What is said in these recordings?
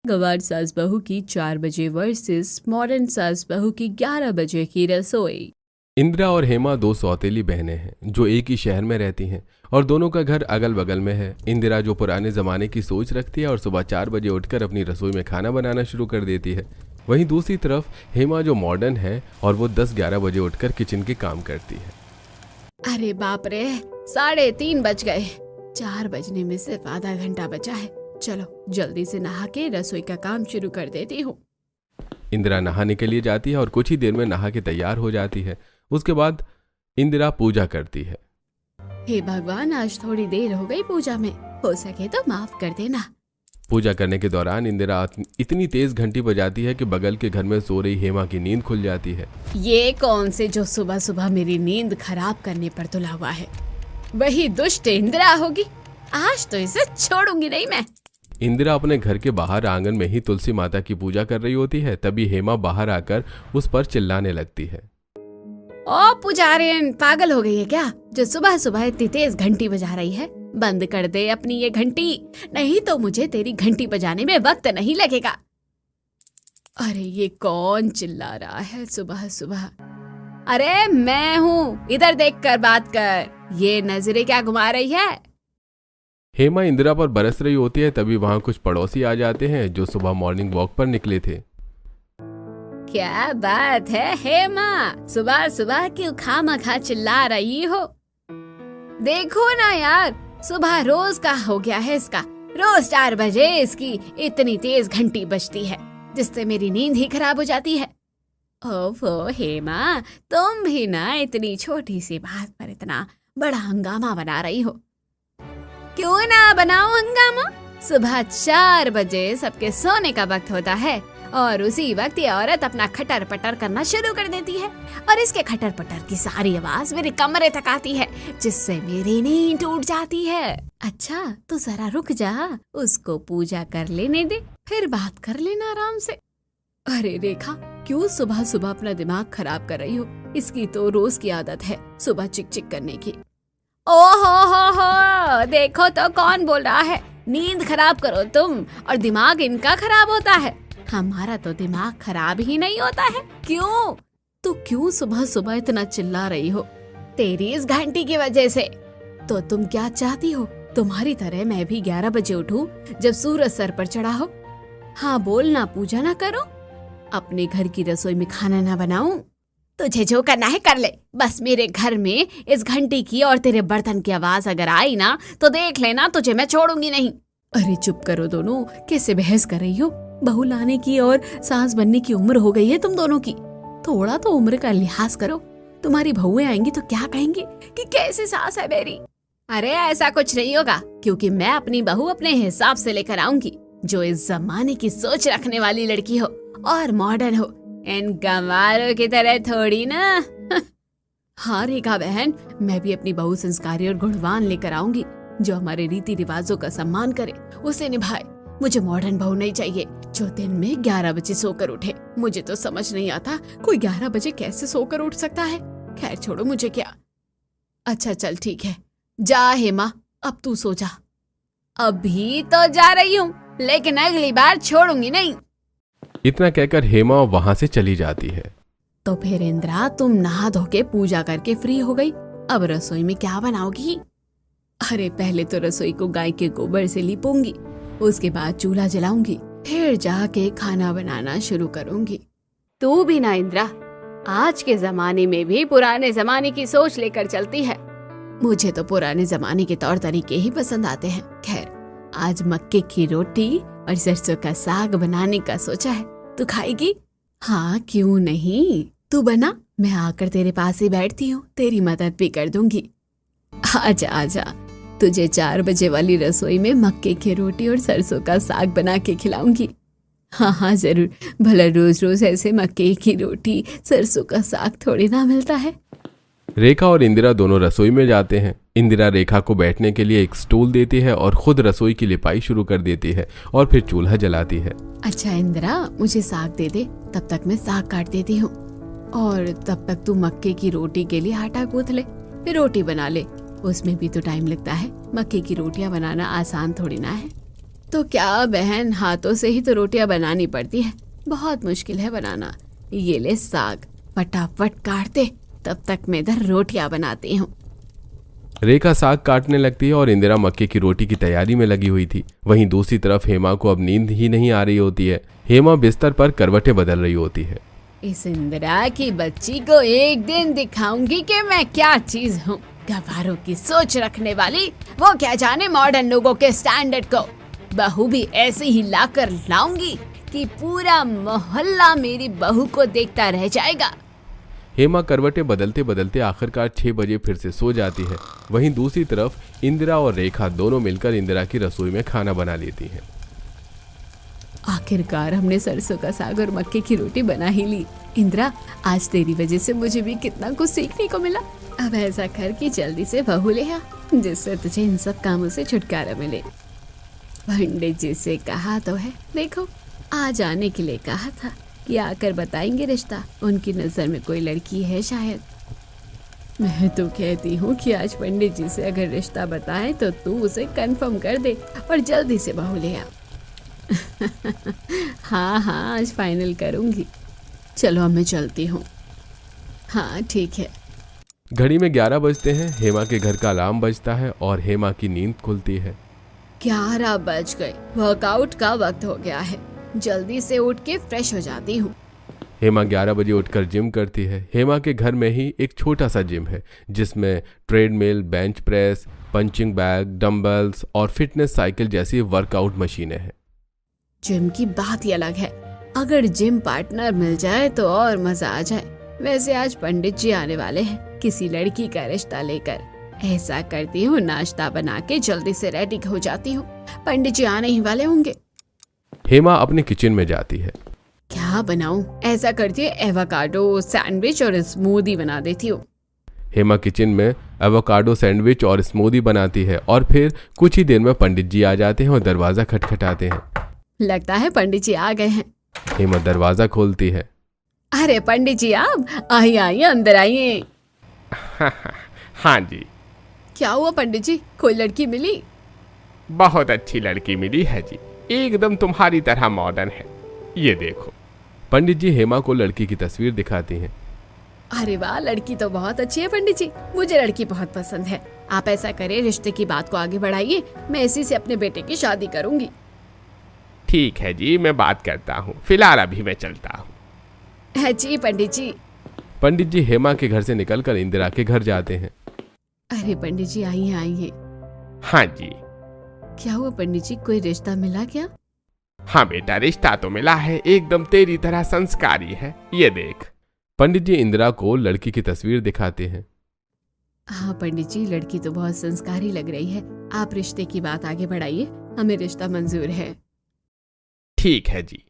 गंवार सास बहू की 4 बजे वर्सेस मॉडर्न सास बहू की 11 बजे की रसोई। इंदिरा और हेमा दो सौतेली बहनें हैं जो एक ही शहर में रहती हैं और दोनों का घर अगल बगल में है। इंदिरा जो पुराने जमाने की सोच रखती है और सुबह 4 बजे उठकर अपनी रसोई में खाना बनाना शुरू कर देती है, वहीं दूसरी तरफ हेमा जो मॉडर्न है और वो 10-11 बजे उठकर किचन के काम करती है। अरे बाप रे, 3:30 बज गए। 4 बजने में सिर्फ आधा घंटा बचा है। चलो जल्दी से नहा के रसोई का काम शुरू कर देती हूँ। इंदिरा नहाने के लिए जाती है और कुछ ही देर में नहा के तैयार हो जाती है। उसके बाद इंदिरा पूजा करती है। हे भगवान, आज थोड़ी देर हो गई पूजा में, हो सके तो माफ कर देना। पूजा करने के दौरान इंदिरा इतनी तेज घंटी बजाती है कि बगल के घर में सो रही हेमा की नींद खुल जाती है। ये कौन से जो सुबह सुबह मेरी नींद खराब करने पर तुला हुआ है? वही दुष्ट इंदिरा होगी। आज तो इसे छोड़ूंगी नहीं मैं। इंदिरा अपने घर के बाहर आंगन में ही तुलसी माता की पूजा कर रही होती है, तभी हेमा बाहर आकर उस पर चिल्लाने लगती है। ओ पुजारिन, पागल हो गई है क्या जो सुबह सुबह इतनी तेज घंटी बजा रही है? बंद कर दे अपनी ये घंटी, नहीं तो मुझे तेरी घंटी बजाने में वक्त नहीं लगेगा। अरे ये कौन चिल्ला रहा है सुबह सुबह? अरे मैं हूँ, इधर देख कर बात कर। ये नजरें क्या घुमा रही है? हेमा इंदिरा पर बरस रही होती है, तभी वहाँ कुछ पड़ोसी आ जाते हैं जो सुबह मॉर्निंग वॉक पर निकले थे। क्या बात है हेमा, सुबह सुबह क्यों खामखा चिल्ला रही हो? देखो ना यार, सुबह रोज का हो गया है इसका। रोज 4 बजे इसकी इतनी तेज घंटी बजती है जिससे मेरी नींद ही खराब हो जाती है। ओफो हेमा, तुम भी ना इतनी छोटी सी बात पर इतना बड़ा हंगामा बना रही हो। क्यों ना बनाओ हंगामा? सुबह 4 बजे सबके सोने का वक्त होता है और उसी वक्त ये औरत अपना खटर पटर करना शुरू कर देती है और इसके खटर पटर की सारी आवाज मेरे कमरे तक आती है जिससे मेरी नींद टूट जाती है। अच्छा तो जरा रुक जा, उसको पूजा कर लेने दे, फिर बात कर लेना आराम से। अरे रेखा, क्यों सुबह सुबह अपना दिमाग खराब कर रही हो? इसकी तो रोज की आदत है सुबह चिक चिक करने की। हो, देखो तो कौन बोल रहा है। नींद खराब करो तुम और दिमाग इनका खराब होता है। हमारा तो दिमाग खराब ही नहीं होता है। क्यों? तो क्यों सुबह सुबह इतना चिल्ला रही हो? तेरी इस घंटी की वजह से। तो तुम क्या चाहती हो, तुम्हारी तरह मैं भी 11 बजे उठूं जब सूरज सर पर चढ़ा हो? हाँ बोल ना, पूजा ना करो, अपने घर की रसोई में खाना ना बनाऊं? तुझे जो करना है कर ले, बस मेरे घर में इस घंटी की और तेरे बर्तन की आवाज अगर आई ना तो देख लेना, तुझे मैं छोड़ूंगी नहीं। अरे चुप करो दोनों, कैसे बहस कर रही हो? बहू लाने की और सास बनने की उम्र हो गई है तुम दोनों की। थोड़ा तो उम्र का लिहाज करो। तुम्हारी बहुएं आएंगी तो क्या कहेंगी कि कैसी सास है मेरी? अरे ऐसा कुछ नहीं होगा, क्योंकि मैं अपनी बहू अपने हिसाब से लेकर आऊंगी, जो इस जमाने की सोच रखने वाली लड़की हो और मॉडर्न हो, इन गंवारों की तरह थोड़ी ना। हाँ रेखा बहन, मैं भी अपनी बहू संस्कारी और गुणवान लेकर आऊंगी, जो हमारे रीति रिवाजों का सम्मान करे, उसे निभाए। मुझे मॉडर्न बहू नहीं चाहिए जो दिन में 11 बजे सोकर उठे। मुझे तो समझ नहीं आता कोई 11 बजे कैसे सोकर उठ सकता है। खैर छोड़ो, मुझे क्या। अच्छा चल ठीक है, जा हेमा, अब तू सो जा। अभी तो जा रही हूँ, लेकिन अगली बार छोड़ूंगी नहीं। इतना कहकर हेमा वहां से चली जाती है। तो फिर इंदिरा, तुम नहा धो के पूजा करके फ्री हो गई, अब रसोई में क्या बनाओगी? अरे पहले तो रसोई को गाय के गोबर से लीपूंगी, उसके बाद चूल्हा जलाऊंगी, फिर जाके खाना बनाना शुरू करूंगी। तू भी ना इंदिरा, आज के जमाने में भी पुराने जमाने की सोच लेकर चलती है। मुझे तो पुराने जमाने के तौर तरीके ही पसंद आते हैं। खैर आज मक्के की रोटी और सरसों का साग बनाने का सोचा है, तू खाएगी? हाँ क्यों नहीं, तू बना, मैं आकर तेरे पास ही बैठती हूँ, तेरी मदद भी कर दूंगी। आजा आजा, तुझे 4 बजे वाली रसोई में मक्के की रोटी और सरसों का साग बना के खिलाऊंगी। हाँ हाँ जरूर, भला रोज रोज ऐसे मक्के की रोटी सरसों का साग थोड़ी ना मिलता है। रेखा और इंदिरा दोनों रसोई में जाते हैं। इंदिरा रेखा को बैठने के लिए एक स्टूल देती है और खुद रसोई की लिपाई शुरू कर देती है और फिर चूल्हा जलाती है। अच्छा इंदिरा, मुझे साग दे दे, तब तक मैं साग काट देती हूँ, और तब तक तू मक्के की रोटी के लिए आटा गूंथ ले, फिर रोटी बना ले। उसमें भी तो टाइम लगता है, मक्के की रोटियां बनाना आसान थोड़ी ना है। तो क्या बहन, हाथों से ही तो रोटियां बनानी पड़ती है, बहुत मुश्किल है बनाना। ये ले साग, फटाफट काट दे, तब तक मैं इधर रोटियां बनाती हूँ। रेखा साग काटने लगती है और इंदिरा मक्के की रोटी की तैयारी में लगी हुई थी। वहीं दूसरी तरफ हेमा को अब नींद ही नहीं आ रही होती है। हेमा बिस्तर पर करवटें बदल रही होती है। इस इंदिरा की बच्ची को एक दिन दिखाऊंगी कि मैं क्या चीज हूँ। गवारों की सोच रखने वाली, वो क्या जाने मॉडर्न लोगों के स्टैंडर्ड को। बहू भी ऐसे ही लाकर लाऊंगी कि पूरा मोहल्ला मेरी बहू को देखता रह जाएगा। हेमा करवटें बदलते बदलते आखिरकार 6 बजे फिर से सो जाती है। वहीं दूसरी तरफ इंदिरा और रेखा दोनों मिलकर इंदिरा की रसोई में खाना बना लेती हैं। आखिरकार हमने सरसों का साग और मक्के की रोटी बना ही ली। इंदिरा, आज तेरी वजह से मुझे भी कितना कुछ सीखने को मिला। अब ऐसा कर कि जल्दी से बहू ले आ, जिससे तुझे इन सब कामों से छुटकारा मिले। पंडित जी से कहा तो है, देखो आज आने के लिए कहा था कि आकर बताएंगे रिश्ता। उनकी नजर में कोई लड़की है शायद। मैं तो कहती हूँ कि आज पंडित जी से अगर रिश्ता बताए तो तू उसे कंफर्म कर दे और जल्दी से बहू ले आ। हाँ हाँ, आज फाइनल करूंगी। चलो अब मैं चलती हूँ। हाँ ठीक है। घड़ी में 11 बजते हैं। हेमा के घर का अलार्म बजता है और हेमा की नींद खुलती है। 11 बज गए, वर्कआउट का वक्त हो गया है। जल्दी से उठ के फ्रेश हो जाती हूँ। हेमा 11 बजे उठकर जिम करती है। हेमा के घर में ही एक छोटा सा जिम है जिसमें treadmill, bench press, punching bag, dumbbells और फिटनेस साइकिल जैसी वर्कआउट मशीनें हैं। जिम की बात ही अलग है। अगर जिम पार्टनर मिल जाए तो और मजा आ जाए। वैसे आज पंडित जी आने वाले हैं किसी लड़की का रिश्ता लेकर। ऐसा करती हूँ, नाश्ता बना के जल्दी से रेडी हो जाती हूँ। पंडित जी आने ही वाले होंगे। हेमा अपने किचन में जाती है। क्या बनाऊं? ऐसा करती है एवोकाडो सैंडविच और स्मूदी बना देती हूँ। हेमा किचन में एवोकाडो सैंडविच और स्मूदी बनाती है और फिर कुछ ही देर में पंडित जी आ जाते हैं और दरवाजा खटखटाते हैं। लगता है पंडित जी आ गए हैं। हेमा दरवाजा खोलती है। अरे पंडित जी, आप आइए आइए, अंदर आइए। हाँ जी, क्या हुआ पंडित जी, कोई लड़की मिली? बहुत अच्छी लड़की मिली है जी, एकदम तुम्हारी तरह मॉडर्न है। ये देखो। पंडित जी हेमा को लड़की की तस्वीर दिखाती हैं। अरे वाह, लड़की तो बहुत अच्छी है पंडित जी, मुझे लड़की बहुत पसंद है। आप ऐसा करें, रिश्ते की बात को आगे बढ़ाइए, मैं इसी से अपने बेटे की शादी करूंगी। ठीक है जी, मैं बात करता हूँ, फिलहाल अभी मैं चलता हूँ। जी पंडित जी। पंडित जी हेमा के घर से निकलकर इंदिरा के घर जाते हैं। अरे पंडित जी, आइए आइए। हाँ जी। क्या हुआ पंडित जी, कोई रिश्ता मिला क्या? हाँ बेटा, रिश्ता तो मिला है, एकदम तेरी तरह संस्कारी है। ये देख। पंडित जी इंदिरा को लड़की की तस्वीर दिखाते हैं। हाँ पंडित जी, लड़की तो बहुत संस्कारी लग रही है। आप रिश्ते की बात आगे बढ़ाइए, हमें रिश्ता मंजूर है। ठीक है जी।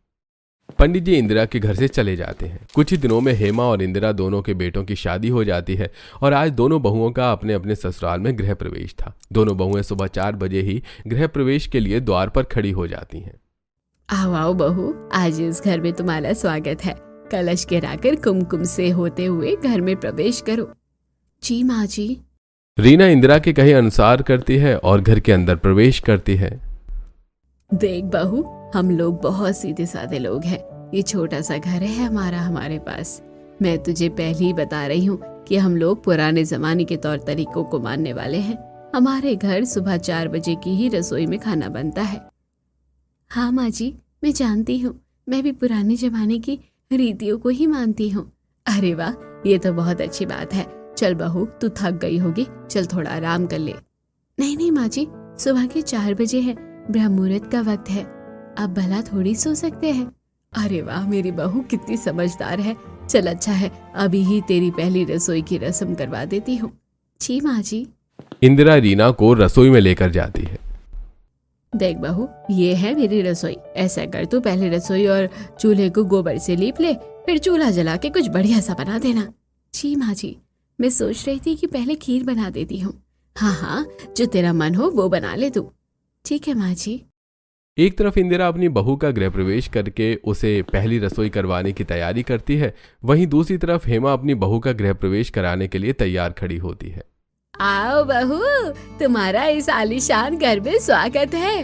पंडित जी इंदिरा के घर से चले जाते हैं। कुछ ही दिनों में हेमा और इंदिरा दोनों के बेटों की शादी हो जाती है और आज दोनों बहुओं का अपने अपने ससुराल में गृह प्रवेश था। दोनों बहुएं सुबह 4 बजे ही गृह प्रवेश के लिए द्वार पर खड़ी हो जाती हैं। आओ आओ बहू, आज इस घर में तुम्हारा स्वागत है। कलश गिराकर कुमकुम से होते हुए घर में प्रवेश करो। जी माँ जी। रीना इंदिरा के कहे अनुसार करती है और घर के अंदर प्रवेश करती है। देख बहू, हम लोग बहुत सीधे साधे लोग हैं। ये छोटा सा घर है हमारे पास। मैं तुझे पहले ही बता रही हूँ कि हम लोग पुराने जमाने के तौर तरीकों को मानने वाले हैं। हमारे घर सुबह 4 बजे की ही रसोई में खाना बनता है। हाँ माँ जी, मैं जानती हूँ, मैं भी पुराने जमाने की रीतियों को ही मानती हूँ। अरे वाह, ये तो बहुत अच्छी बात है। चल बहू, तू थक गई होगी, चल थोड़ा आराम कर ले। नहीं नहीं माँ जी, सुबह के 4 बजे है, ब्रह्म मुहूर्त का वक्त है, अब भला थोड़ी सो सकते हैं। अरे वाह, मेरी बहू कितनी समझदार है। चल अच्छा है, अभी ही तेरी पहली रसोई की रस्म करवा देती हूँ। जी माँ जी। इंदिरा रीना को रसोई में लेकर जाती है। देख बहू, ये है मेरी रसोई। ऐसा कर, तू पहले रसोई और चूल्हे को गोबर से लीप ले, फिर चूल्हा जला के कुछ बढ़िया सा बना देना। जी माँ जी। मैं सोच रही थी कि पहले खीर बना देती हूँ। हाँ हाँ, जो तेरा मन हो वो बना ले तू। ठीक है माँ जी। एक तरफ इंदिरा अपनी बहू का गृह प्रवेश करके उसे पहली रसोई करवाने की तैयारी करती है, वहीं दूसरी तरफ हेमा अपनी बहू का गृह प्रवेश कराने के लिए तैयार खड़ी होती है। आओ बहू, तुम्हारा इस आलीशान घर में स्वागत है।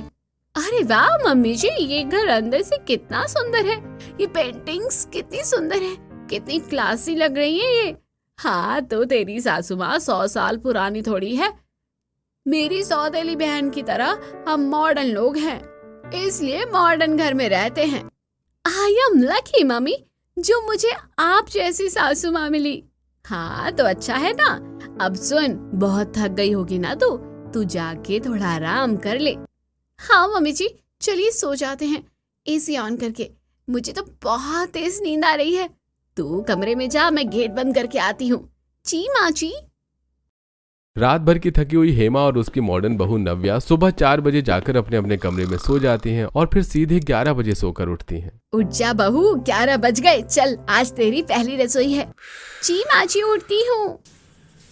अरे वाह मम्मी जी, ये घर अंदर से कितना सुंदर है। ये पेंटिंग्स कितनी सुंदर है, कितनी क्लासी लग रही है ये। हाँ तो तेरी सासू माँ 100 साल पुरानी थोड़ी है। मेरी सौतेली बहन की तरह हम मॉडर्न लोग हैं, इसलिए मॉडर्न घर में रहते हैं। आई एम लकी मम्मी, जो मुझे आप जैसी सासू माँ मिली। हाँ तो अच्छा है ना। अब सुन, बहुत थक गई होगी ना तू जाके थोड़ा आराम कर ले। हाँ मम्मी जी, चलिए सो जाते हैं एसी ऑन करके। मुझे तो बहुत तेज नींद आ रही है। तू कमरे में जा, मैं गेट बंद करके आती हूँ। जी माँ जी। रात भर की थकी हुई हेमा और उसकी मॉडर्न बहू नव्या सुबह 4 बजे जाकर अपने अपने कमरे में सो जाती हैं और फिर सीधे 11 बजे सोकर उठती हैं। उठ जा बहू, 11 बज गए। चल, आज तेरी पहली रसोई है। जी माँ जी, उठती हूँ।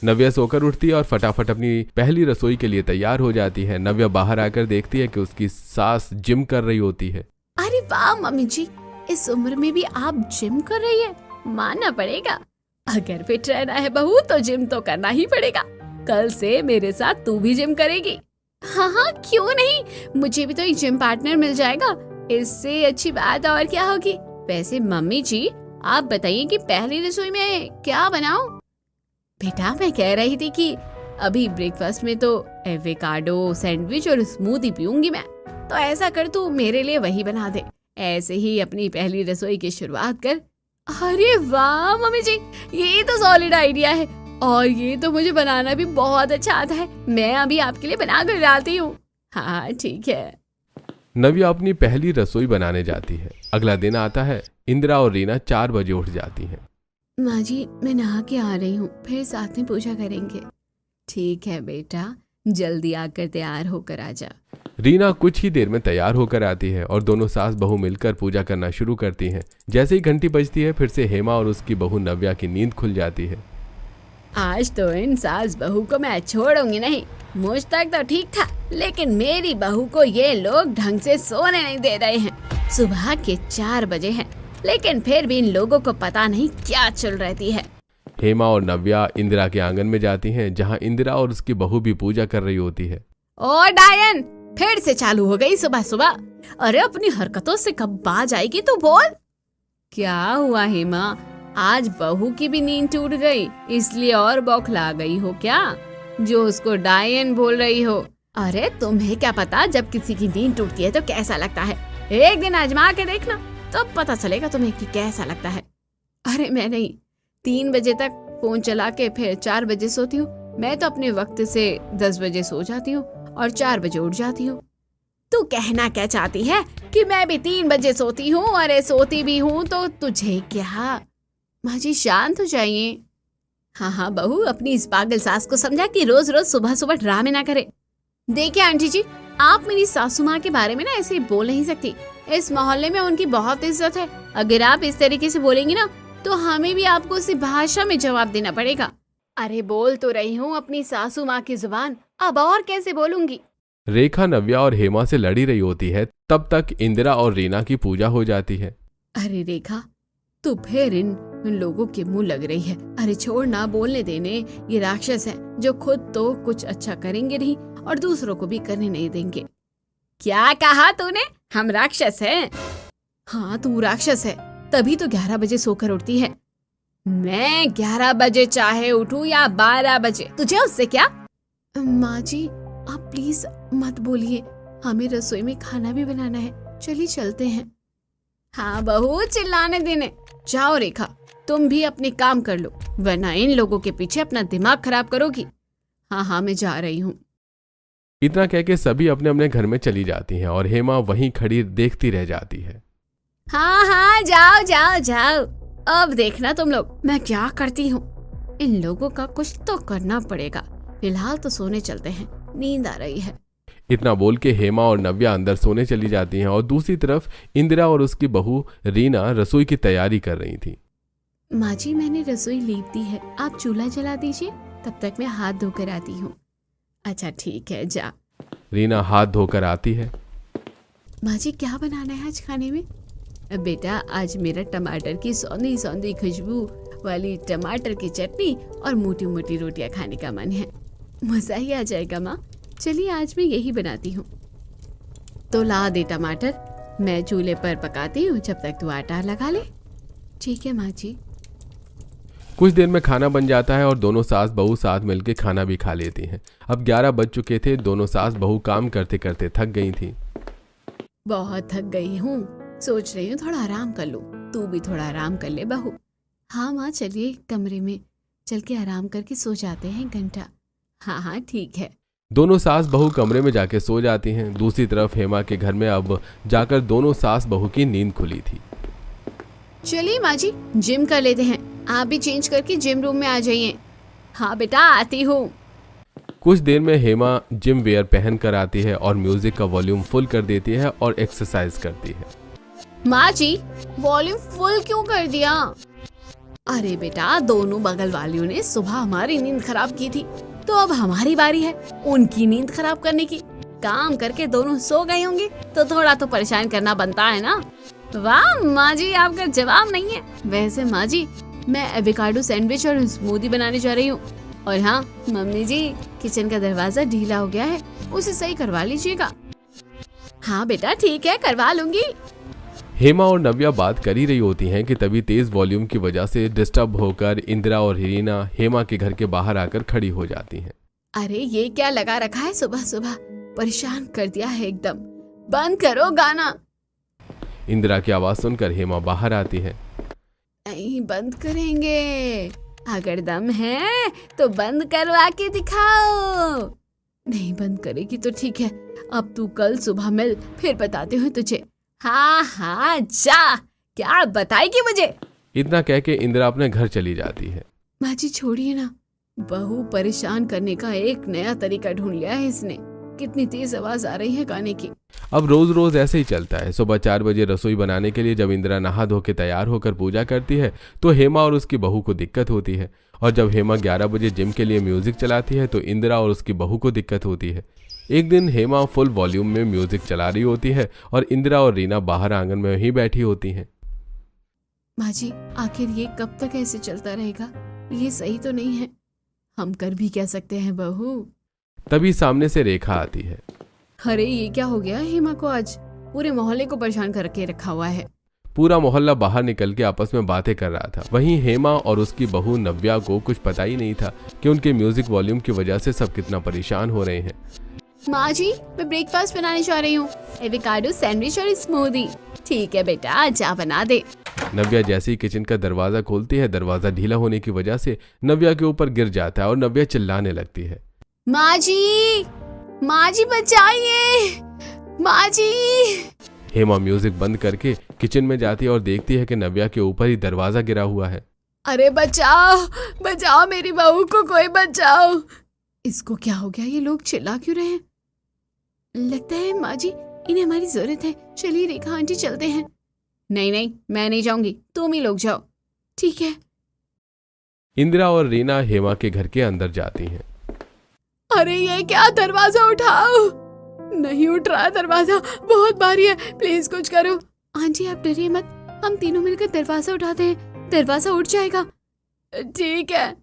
नव्या सोकर उठती है और फटाफट अपनी पहली रसोई के लिए तैयार हो जाती है। नव्या बाहर आकर देखती है कि उसकी सास जिम कर रही होती है। अरे वाह मम्मी जी, इस उम्र में भी आप जिम कर रही है, मानना पड़ेगा। अगर फिट रहना है बहू तो जिम तो करना ही पड़ेगा। कल से मेरे साथ तू भी जिम करेगी। हाँ हाँ, क्यों नहीं, मुझे भी तो एक जिम पार्टनर मिल जाएगा। इससे अच्छी बात और क्या होगी। वैसे मम्मी जी, आप बताइए कि पहली रसोई में क्या बनाऊं? बेटा, मैं कह रही थी कि अभी ब्रेकफास्ट में तो एवोकाडो सैंडविच और स्मूदी पीऊंगी मैं। तो ऐसा कर, तू मेरे लिए वही बना दे। ऐसे ही अपनी पहली रसोई की शुरुआत कर। अरे वाह मम्मी जी, ये तो सॉलिड आइडिया है और ये तो मुझे बनाना भी बहुत अच्छा आता है। मैं अभी आपके लिए बना कर डालती हूँ। हाँ ठीक है। नव्या अपनी पहली रसोई बनाने जाती है। अगला दिन आता है। इंदिरा और रीना 4 बजे उठ जाती हैं। माँ जी, मैं नहा के आ रही हूँ, फिर साथ में पूजा करेंगे। ठीक है बेटा, जल्दी आकर तैयार होकर आ जा। रीना कुछ ही देर में तैयार होकर आती है और दोनों सास बहू मिलकर पूजा करना शुरू करती हैं। जैसे ही घंटी बजती है, फिर से हेमा और उसकी बहू नव्या की नींद खुल जाती है। आज तो इन सास बहू को मैं छोड़ूंगी नहीं। मुझ तक तो ठीक था, लेकिन मेरी बहू को ये लोग ढंग से सोने नहीं दे रहे हैं। सुबह के 4 बजे हैं, लेकिन फिर भी इन लोगों को पता नहीं क्या चल रहती है। हेमा और नव्या इंदिरा के आंगन में जाती हैं, जहां इंदिरा और उसकी बहू भी पूजा कर रही होती है। ओ डायन, फिर से चालू हो गई सुबह सुबह। अरे अपनी हरकतों से कब बाज आएगी तू, बोल। क्या हुआ हेमा, आज बहू की भी नींद टूट गई, इसलिए और बौखला गई हो क्या, जो उसको डायन बोल रही हो? अरे तुम्हें क्या पता जब किसी की नींद टूटती है तो कैसा लगता है। एक दिन आजमा के देखना, तब पता चलेगा तुम्हें कि कैसा लगता है। अरे मैं नहीं, 3 बजे तक फोन चला के फिर 4 बजे सोती हूँ। मैं तो अपने वक्त से 10 बजे सो जाती हूँ और 4 बजे उठ जाती हूँ। तू कहना क्या चाहती है कि मैं भी 3 बजे सोती हूँ? अरे सोती भी हूँ तो तुझे क्या। माँ जी शांत हो जाइए। हाँ हाँ बहू, अपनी इस पागल सास को समझा कि रोज रोज सुबह सुबह ड्रामे ना करे। देखिए आंटी जी, आप मेरी सासू माँ के बारे में ना ऐसे बोल नहीं सकती। इस मोहल्ले में उनकी बहुत इज्जत है। अगर आप इस तरीके से बोलेंगी ना तो हमें भी आपको उसी भाषा में जवाब देना पड़ेगा। अरे बोल तो रही हूँ अपनी सासू माँ की जुबान, अब और कैसे बोलूंगी। रेखा नव्या और हेमा से लड़ी रही होती है, तब तक इंदिरा और रीना की पूजा हो जाती है। अरे रेखा, तू फिर इन लोगों के मुंह लग रही है। अरे छोड़ ना, बोलने देने। ये राक्षस है जो खुद तो कुछ अच्छा करेंगे नहीं और दूसरों को भी करने नहीं देंगे। क्या कहा तूने? हम राक्षस हैं? हाँ तू राक्षस है, तभी तो 11 बजे सोकर उठती है। मैं 11 बजे चाहे उठूं या 12 बजे, तुझे उससे क्या? माँ जी आप प्लीज मत बोलिए, हमें रसोई में खाना भी बनाना है। चलिए चलते हैं। हाँ बहू, चिल्लाने देने। जाओ रेखा, तुम भी अपने काम कर लो, वरना इन लोगों के पीछे अपना दिमाग खराब करोगी। हाँ हाँ मैं जा रही हूँ। इतना कह के सभी अपने अपने घर में चली जाती हैं और हेमा वहीं खड़ी देखती रह जाती है। हाँ हाँ जाओ जाओ जाओ, अब देखना तुम लोग मैं क्या करती हूँ। इन लोगों का कुछ तो करना पड़ेगा। फिलहाल तो सोने चलते हैं, नींद आ रही है। इतना बोल के हेमा और नव्या अंदर सोने चली जाती हैं और दूसरी तरफ इंदिरा और उसकी बहू रीना रसोई की तैयारी कर रही थी। माँ जी मैंने रसोई लीप दी है, आप चूल्हा जला दीजिए, तब तक मैं हाथ धोकर आती हूँ। अच्छा ठीक है, जा। रीना हाथ धोकर आती है। माँ जी क्या बनाना है आज खाने में? बेटा आज मेरा टमाटर की सौंधी सौंधी खुशबू वाली टमाटर की चटनी और मोटी मोटी रोटियां खाने का मन है। मजा ही आ जाएगा माँ। चलिए आज मैं यही बनाती हूँ। तो ला दे टमाटर, मैं चूल्हे पर पकाती हूँ, जब तक तू आटा लगा ले। ठीक है माँ जी। कुछ देर में खाना बन जाता है और दोनों सास बहू साथ मिलकर खाना भी खा लेती हैं। अब 11 बज चुके थे। दोनों सास बहू काम करते करते थक गई थी। बहुत थक गई हूँ, सोच रही हूँ थोड़ा आराम कर लूँ। तू भी थोड़ा आराम कर ले बहू। हाँ माँ, चलिए कमरे में चल के आराम करके सो जाते हैं 1 घंटा। हाँ हाँ ठीक है। दोनों सास बहू कमरे में जाके सो जाती हैं। दूसरी तरफ हेमा के घर में अब जाकर दोनों सास बहू की नींद खुली थी। चलिए माँ जी, जिम कर लेते हैं। आप भी चेंज करके जिम रूम में आ जाइए। हाँ बेटा, आती हूँ। कुछ देर में हेमा जिम वेयर पहन कर आती है और म्यूजिक का वॉल्यूम फुल कर देती है और एक्सरसाइज करती है। माँ जी, वॉल्यूम फुल क्यों कर दिया? अरे बेटा, दोनों बगल वालियों ने सुबह हमारी नींद खराब की थी, तो अब हमारी बारी है उनकी नींद खराब करने की। काम करके दोनों सो गए होंगे तो थोड़ा तो परेशान करना बनता है ना। वाह माँ जी, आपका जवाब नहीं है। वैसे माँ जी, मैं एवोकाडो सैंडविच और स्मूदी बनाने जा रही हूँ। और हाँ मम्मी जी, किचन का दरवाजा ढीला हो गया है, उसे सही करवा लीजिएगा। हाँ बेटा ठीक है, करवा लूंगी। हेमा और नव्या बात कर ही रही होती हैं कि तभी तेज वॉल्यूम की वजह से डिस्टर्ब होकर इंदिरा और रीना हेमा के घर के बाहर आकर खड़ी हो जाती हैं। अरे ये क्या लगा रखा है सुबह सुबह, परेशान कर दिया है एकदम। बंद करो गाना। इंदिरा की आवाज सुनकर हेमा बाहर आती है। नहीं बंद करेंगे, अगर दम है तो बंद करवा के दिखाओ। नहीं बंद करेगी तो ठीक है, अब तू कल सुबह मिल, फिर बताते हैं तुझे। हाँ हाँ जा, क्या बताएगी मुझे? इतना कह के इंदिरा अपने घर चली जाती है। माँ जी छोड़िए ना, बहू परेशान करने का एक नया तरीका ढूंढ लिया है इसने। कितनी तेज आवाज आ रही है गाने की। अब रोज रोज ऐसे ही चलता है। सुबह 4 बजे रसोई बनाने के लिए जब इंदिरा नहा धो के तैयार होकर पूजा करती है तो हेमा और उसकी बहू को दिक्कत होती है, और जब हेमा 11 बजे जिम के लिए म्यूजिक चलाती है तो इंदिरा और उसकी बहू को दिक्कत होती है। एक दिन हेमा फुल वॉल्यूम में म्यूजिक चला रही होती है और इंदिरा और रीना बाहर आंगन में ही बैठी होती हैं। माँ जी, आखिर ये कब तक ऐसे चलता रहेगा? ये सही तो नहीं है। हम कर भी क्या सकते हैं बहू? तभी सामने से रेखा आती है। अरे ये क्या हो गया हेमा को? आज पूरे मोहल्ले को परेशान करके रखा हुआ है। पूरा मोहल्ला बाहर निकल के आपस में बातें कर रहा था। वहीं हेमा और उसकी बहू नव्या को कुछ पता ही नहीं था कि उनके म्यूजिक वॉल्यूम की वजह से सब कितना परेशान हो रहे हैं। माँ जी, मैं ब्रेकफास्ट बनाने जा रही हूँ, एवोकाडो सैंडविच और स्मूदी। ठीक है बेटा, जा बना दे। नव्या जैसे ही किचन का दरवाजा खोलती है, दरवाजा ढीला होने की वजह से नव्या के ऊपर गिर जाता है और नव्या चिल्लाने लगती है। माँ जी बचाइए, माँ जी। हेमा म्यूजिक बंद करके किचन में जाती है और देखती है कि नव्या के ऊपर ही दरवाजा गिरा हुआ है। अरे बचाओ बचाओ, मेरी बहू को कोई बचाओ। इसको क्या हो गया? ये लोग चिल्ला क्यों रहे हैं? लगता है माँ जी इन्हें हमारी जरूरत है। चलिए रेखा आंटी चलते हैं। नहीं नहीं, मैं नहीं जाऊंगी, तुम ही लोग जाओ। ठीक है। इंदिरा और रीना हेमा के घर के अंदर जाती हैं। अरे ये क्या, दरवाजा उठाओ। नहीं उठ रहा दरवाजा, बहुत भारी है, प्लीज कुछ करो। आंटी आप डरिए मत, हम तीनों मिलकर दरवाजा उठाते हैं, दरवाजा उठ जाएगा। ठीक है।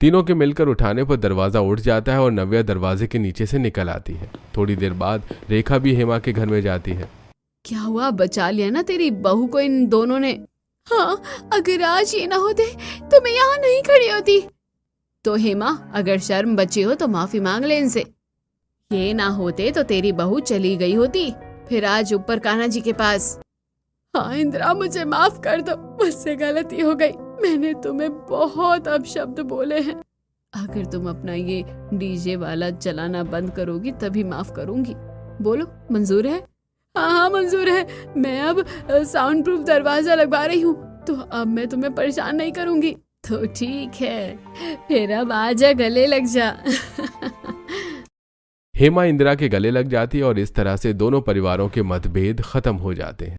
तीनों के मिलकर उठाने पर दरवाजा उठ जाता है और नव्या दरवाजे के नीचे से निकल आती है। थोड़ी देर बाद रेखा भी हेमा के घर में जाती है। क्या हुआ, बचा लिया ना तेरी बहू को इन दोनों ने? हाँ, अगर आज ये ना होते तो मैं यहाँ नहीं खड़ी होती। तो हेमा, अगर शर्म बची हो तो माफी मांग ले इनसे। ये ना होते तो तेरी बहू चली गई होती फिर आज ऊपर कान्हा जी के पास। हाँ इंदिरा, मुझे माफ कर दो, मुझसे गलती हो गई। मैंने तुम्हें बहुत अपशब्द बोले हैं। अगर तुम अपना ये डीजे वाला चलाना बंद करोगी तभी माफ करूंगी। बोलो मंजूर है? हाँ हाँ मंजूर है। मैं अब साउंड प्रूफ दरवाजा लगवा रही हूँ, तो अब मैं तुम्हें परेशान नहीं करूंगी। तो ठीक है, फिर अब आजा गले लग जा। हेमा इंदिरा के गले लग जाती है और इस तरह से दोनों परिवारों के मतभेद खत्म हो जाते हैं।